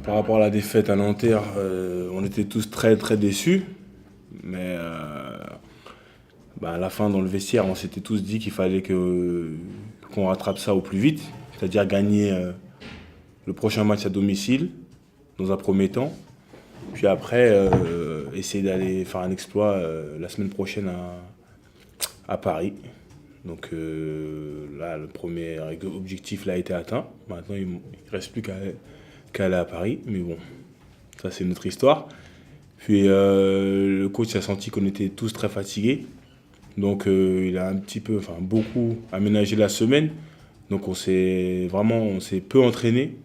Par rapport à la défaite à Nanterre, on était tous très très déçus. Mais à la fin, dans le vestiaire, on s'était tous dit qu'il fallait qu'on rattrape ça au plus vite. C'est-à-dire gagner le prochain match à domicile, dans un premier temps. Puis après, essayer d'aller faire un exploit la semaine prochaine à Paris. Donc là, le premier objectif là, a été atteint. Maintenant, il ne reste plus qu'à aller à Paris. Mais bon, ça c'est notre histoire. Puis le coach a senti qu'on était tous très fatigués. Donc il a un petit peu, enfin beaucoup aménagé la semaine. Donc on s'est peu entraîné.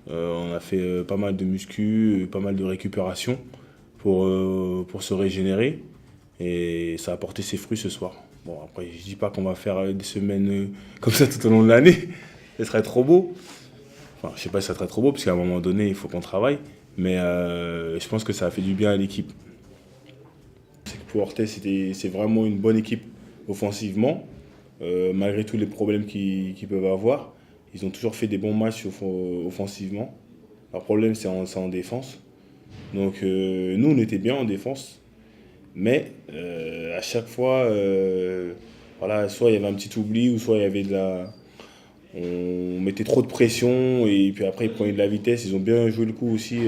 On a fait pas mal de muscu, pas mal de récupération pour se régénérer. Et ça a porté ses fruits ce soir. Bon, après, je dis pas qu'on va faire des semaines comme ça tout au long de l'année. Ce serait trop beau. Enfin, je sais pas si ça serait trop beau, parce qu'à un moment donné, il faut qu'on travaille. Mais je pense que ça a fait du bien à l'équipe. C'est que pour Orthez, c'est vraiment une bonne équipe offensivement, malgré tous les problèmes qu'ils peuvent avoir. Ils ont toujours fait des bons matchs offensivement. Leur problème, c'est en défense. Donc nous, on était bien en défense. Mais à chaque fois, voilà, soit il y avait un petit oubli, ou soit il y avait on mettait trop de pression, et puis après ils prenaient de la vitesse. Ils ont bien joué le coup aussi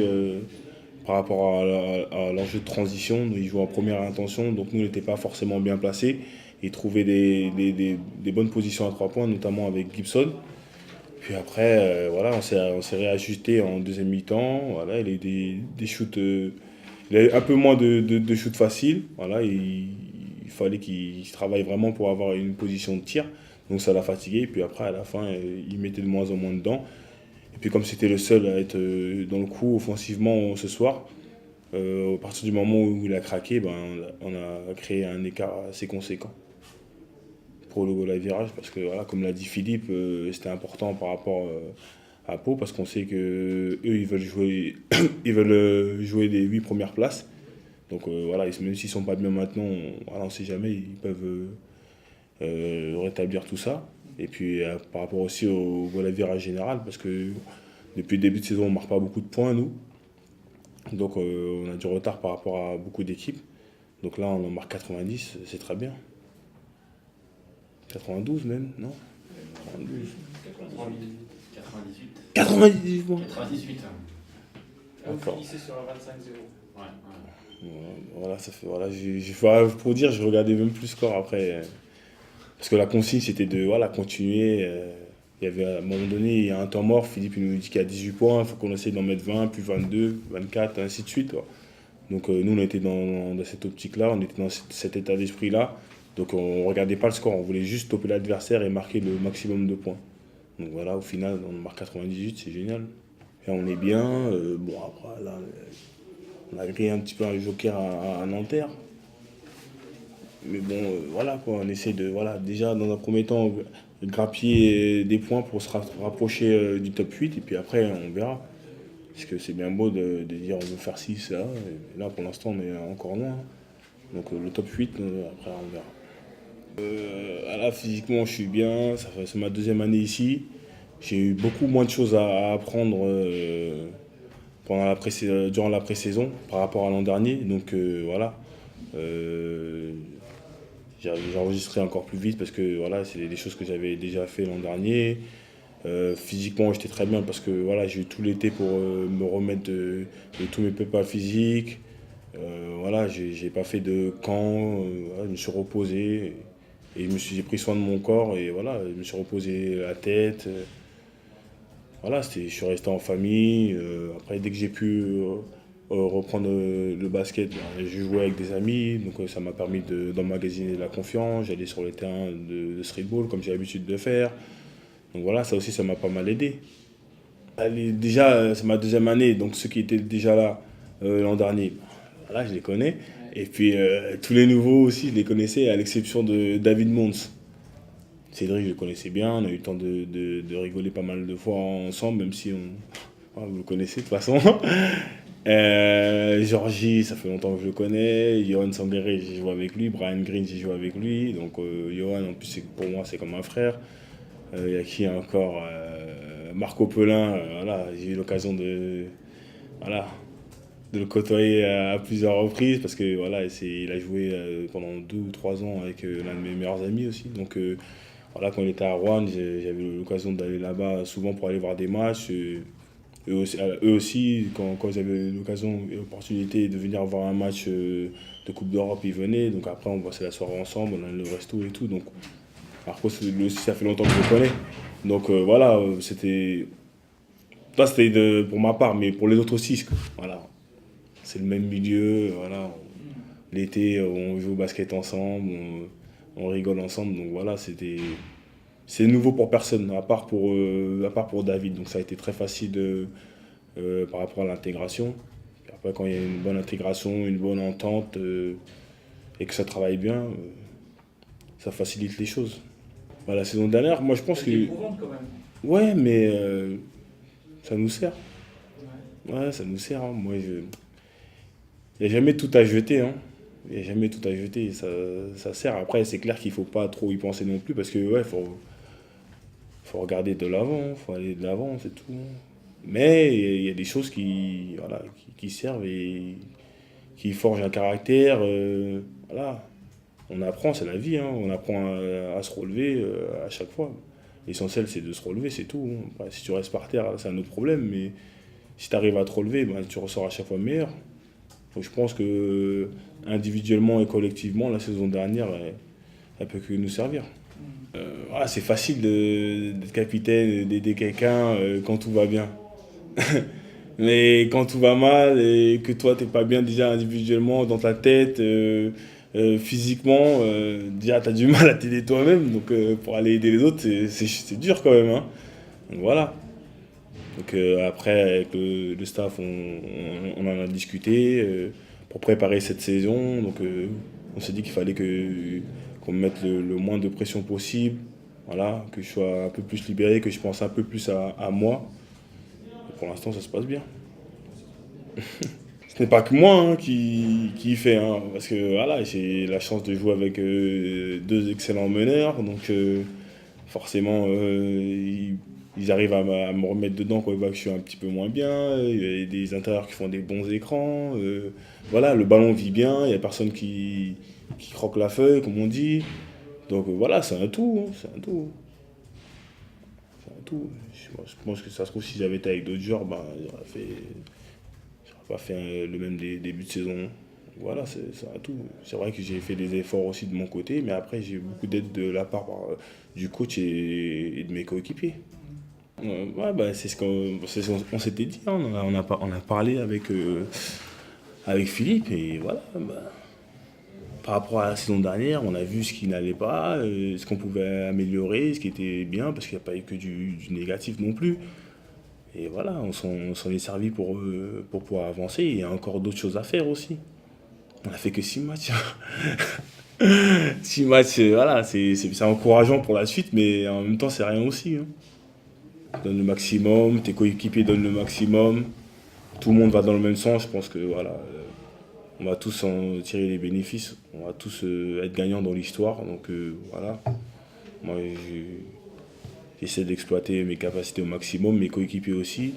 par rapport à l'enjeu de transition. Ils jouaient en première intention, donc nous, on n'était pas forcément bien placés. Ils trouvaient des bonnes positions à 3 points, notamment avec Gibson. Puis après, voilà, on s'est réajusté en deuxième mi-temps. Voilà, il y a eu des shoots. Il a eu un peu moins de shoots faciles. Voilà, il fallait qu'il travaille vraiment pour avoir une position de tir. Donc ça l'a fatigué. Et puis après, à la fin, il mettait de moins en moins dedans. Et puis comme c'était le seul à être dans le coup offensivement ce soir, à partir du moment où il a craqué, on a créé un écart assez conséquent pour le goal à virage. Parce que voilà, comme l'a dit Philippe, c'était important par rapport à Pau, parce qu'on sait que eux ils veulent jouer, ils veulent jouer les 8 premières places. Donc voilà, même s'ils sont pas bien maintenant, voilà, on ne sait jamais, ils peuvent rétablir tout ça. Et puis par rapport aussi au goal à virage général, parce que depuis le début de saison, on ne marque pas beaucoup de points, nous. Donc on a du retard par rapport à beaucoup d'équipes. Donc là, on en marque 90, c'est très bien. 92 même, non? 92. 98. 98 points. 98. Vous finissez sur un 25-0. Ouais. Voilà, ça fait, voilà, pour dire, je regardais même plus le score après. Parce que la consigne, c'était de voilà, continuer. Il y avait, à un moment donné, il y a un temps mort. Philippe il nous dit qu'il y a 18 points, il faut qu'on essaye d'en mettre 20, puis 22, 24, ainsi de suite. Quoi. Donc nous, on était dans cette optique-là, on était dans cet état d'esprit-là. Donc on ne regardait pas le score, on voulait juste stopper l'adversaire et marquer le maximum de points. Donc voilà, au final, on marque 98, c'est génial. Là, on est bien. Bon, après, là, on a grillé un petit peu un joker à Nanterre. Mais bon, voilà, quoi, on essaie de, voilà, déjà, dans un premier temps, grappiller des points pour se rapprocher du top 8, et puis après, on verra. Parce que c'est bien beau de dire on veut faire ci, ça. Et là, pour l'instant, on est encore loin. Donc le top 8, après, on verra. Là, physiquement, je suis bien. C'est ma deuxième année ici. J'ai eu beaucoup moins de choses à apprendre durant la pré-saison par rapport à l'an dernier. Donc voilà. J'ai enregistré encore plus vite parce que voilà, c'est des choses que j'avais déjà fait l'an dernier. Physiquement, j'étais très bien parce que voilà, j'ai eu tout l'été pour me remettre de tous mes prépas physiques. Voilà, j'ai pas fait de camp. Voilà, je me suis reposé et j'ai pris soin de mon corps et voilà, je me suis reposé la tête. Voilà, je suis resté en famille. Après, dès que j'ai pu reprendre le basket, j'ai joué avec des amis. Donc, ça m'a permis d'emmagasiner de la confiance. J'allais sur les terrains de streetball comme j'ai l'habitude de faire. Donc voilà, ça aussi, ça m'a pas mal aidé. Déjà, c'est ma deuxième année. Donc, ceux qui étaient déjà là l'an dernier, voilà, je les connais. Et puis, tous les nouveaux aussi, je les connaissais, à l'exception de David Mons. Cédric, je le connaissais bien, on a eu le temps de rigoler pas mal de fois ensemble, même si voilà, vous le connaissez de toute façon. Georgie, ça fait longtemps que je le connais. Johan Sangaré, j'ai joué avec lui. Brian Green, j'ai joué avec lui. Donc, Johan, en plus, pour moi, c'est comme un frère. Il y a qui encore Marco Pelin, voilà, j'ai eu l'occasion voilà, de le côtoyer à plusieurs reprises parce que voilà, il a joué pendant 2 ou 3 ans avec l'un de mes meilleurs amis aussi. Donc voilà, quand il était à Rouen, j'avais l'occasion d'aller là-bas souvent pour aller voir des matchs. Eux aussi, quand ils avaient l'occasion et l'opportunité de venir voir un match de Coupe d'Europe, ils venaient. Donc après, on passait la soirée ensemble, on allait au resto et tout. Donc Marco, lui aussi, ça fait longtemps que je le connais. Donc voilà, c'était. Là, c'était pour ma part, mais pour les autres aussi. Voilà. C'est le même milieu. Voilà. L'été, on joue au basket ensemble, on rigole ensemble. Donc voilà, c'est nouveau pour personne, à part pour David. Donc ça a été très facile par rapport à l'intégration. Après, quand il y a une bonne intégration, une bonne entente et que ça travaille bien, ça facilite les choses. Voilà, la saison dernière, moi je pense C'est que. éprouvante quand même. Ouais, mais ça nous sert. Ouais. Ouais, ça nous sert. Hein. Moi, il n'y a jamais tout à jeter. Hein. Il n'y a jamais tout à jeter. Ça sert. Après, c'est clair qu'il ne faut pas trop y penser non plus parce que, ouais, faut regarder de l'avant. Faut aller de l'avant, c'est tout. Mais il y a des choses voilà, qui servent et qui forgent un caractère. Voilà. On apprend, c'est la vie. Hein. On apprend à se relever à chaque fois. L'essentiel, c'est de se relever, c'est tout. Hein. Après, si tu restes par terre, c'est un autre problème. Mais si tu arrives à te relever, ben, tu ressors à chaque fois meilleur. Donc, je pense que individuellement et collectivement, la saison dernière, elle peut que nous servir. Voilà, c'est facile d'être capitaine, d'aider quelqu'un quand tout va bien. Mais quand tout va mal et que toi, t'es pas bien déjà individuellement, dans ta tête, physiquement, déjà, tu as du mal à t'aider toi-même. Donc, pour aller aider les autres, c'est dur quand même. Hein. Donc, voilà. Donc, après, avec le staff, on en a discuté pour préparer cette saison. Donc, on s'est dit qu'il fallait qu'on me mette le moins de pression possible. Voilà, que je sois un peu plus libéré, que je pense un peu plus à moi. Et pour l'instant, ça se passe bien. Ce n'est pas que moi hein, qui y fait, hein, parce que voilà, j'ai la chance de jouer avec 2 excellents meneurs, donc forcément ils arrivent à me remettre dedans quand ils voient que je suis un petit peu moins bien. Il y a des intérieurs qui font des bons écrans, voilà, le ballon vit bien, il n'y a personne qui croque la feuille, comme on dit. Donc voilà, c'est un tout, hein, c'est un tout. C'est un tout. Je pense que ça se trouve, si j'avais été avec d'autres joueurs, ben, j'aurais pas fait le même début de saison. Voilà, c'est un tout. C'est vrai que j'ai fait des efforts aussi de mon côté, mais après, j'ai eu beaucoup d'aide de la part du coach et de mes coéquipiers. Ouais, bah, c'est ce qu'on s'était dit, hein. On a parlé avec Philippe, et voilà. Bah, par rapport à la saison dernière, on a vu ce qui n'allait pas, ce qu'on pouvait améliorer, ce qui était bien, parce qu'il n'y a pas eu que du négatif non plus. Et voilà, on s'en est servi pour pouvoir avancer. Il y a encore d'autres choses à faire aussi. On a fait que 6 matchs. 6 matchs, voilà, c'est encourageant pour la suite, mais en même temps, c'est rien aussi. Hein. Donne le maximum, tes coéquipiers donnent le maximum. Tout le monde va dans le même sens. Je pense que voilà, on va tous en tirer les bénéfices. On va tous être gagnants dans l'histoire. Donc voilà, moi j'essaie d'exploiter mes capacités au maximum, mes coéquipiers aussi.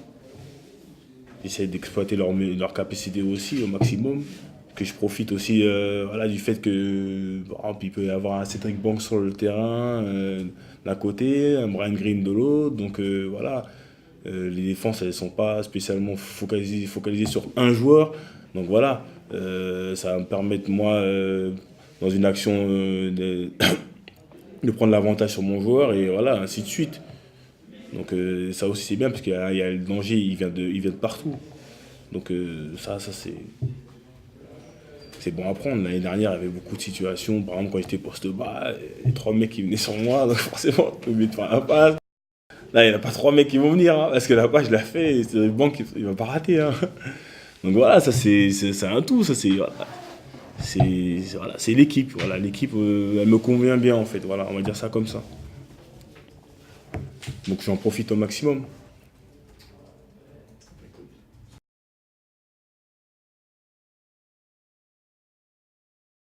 J'essaie d'exploiter leur capacité aussi au maximum. Que je profite aussi voilà, du fait que par exemple, il peut y avoir un Cédric Banks sur le terrain d'un côté, un Brian Green de l'autre. Donc voilà, les défenses elles ne sont pas spécialement focalisées sur un joueur. Donc voilà, ça va me permettre moi dans une action de prendre l'avantage sur mon joueur et voilà, ainsi de suite. Donc ça aussi c'est bien parce qu'il y a le danger, il vient de partout. Donc ça c'est bon à prendre. L'année dernière, il y avait beaucoup de situations. Par exemple, quand j'étais poste bas, les 3 mecs qui venaient sur moi, donc forcément, je peux me faire la passe. Là, il n'y en a pas 3 mecs qui vont venir, hein, parce que la passe, je l'ai fait, et c'est le banc qui ne va pas rater. Hein. Donc voilà, ça c'est un tout. Ça, c'est l'équipe. Voilà, l'équipe, elle me convient bien, en fait. Voilà, on va dire ça comme ça. Donc j'en profite au maximum.